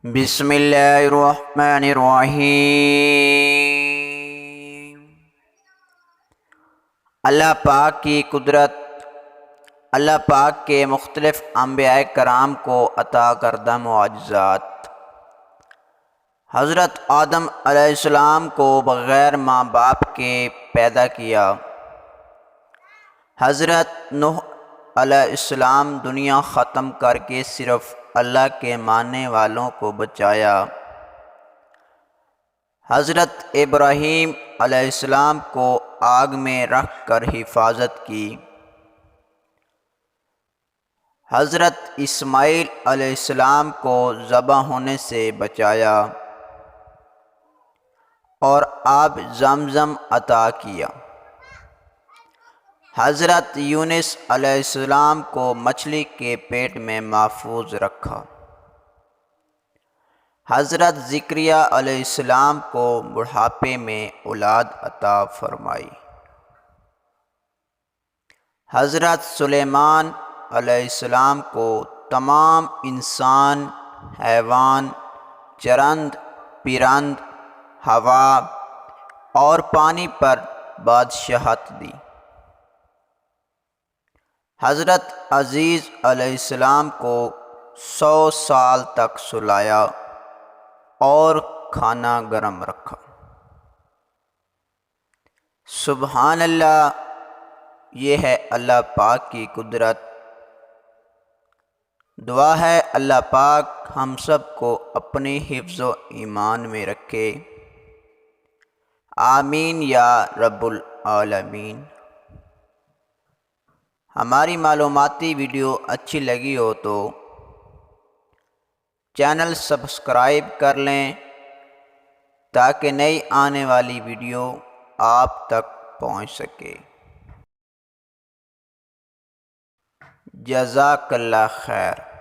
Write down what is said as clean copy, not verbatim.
بسم اللہ الرحمن الرحیم۔ اللہ پاک کی قدرت، اللہ پاک کے مختلف انبیاء کرام کو عطا کردہ معجزات۔ حضرت آدم علیہ السلام کو بغیر ماں باپ کے پیدا کیا۔ حضرت نوح علیہ السلام دنیا ختم کر کے صرف اللہ کے ماننے والوں کو بچایا۔ حضرت ابراہیم علیہ السلام کو آگ میں رکھ کر حفاظت کی۔ حضرت اسماعیل علیہ السلام کو ذبح ہونے سے بچایا اور آب زمزم عطا کیا۔ حضرت یونس علیہ السلام کو مچھلی کے پیٹ میں محفوظ رکھا۔ حضرت زکریا علیہ السلام کو بڑھاپے میں اولاد عطا فرمائی۔ حضرت سلیمان علیہ السلام کو تمام انسان، حیوان، چرند پرند، ہوا اور پانی پر بادشاہت دی۔ حضرت عزیز علیہ السلام کو 100 سال تک سلایا اور کھانا گرم رکھا۔ سبحان اللہ، یہ ہے اللہ پاک کی قدرت۔ دعا ہے اللہ پاک ہم سب کو اپنے حفظ و ایمان میں رکھے، آمین یا رب العالمین۔ ہماری معلوماتی ویڈیو اچھی لگی ہو تو چینل سبسکرائب کر لیں تاکہ نئی آنے والی ویڈیو آپ تک پہنچ سکے۔ جزاک اللہ خیر۔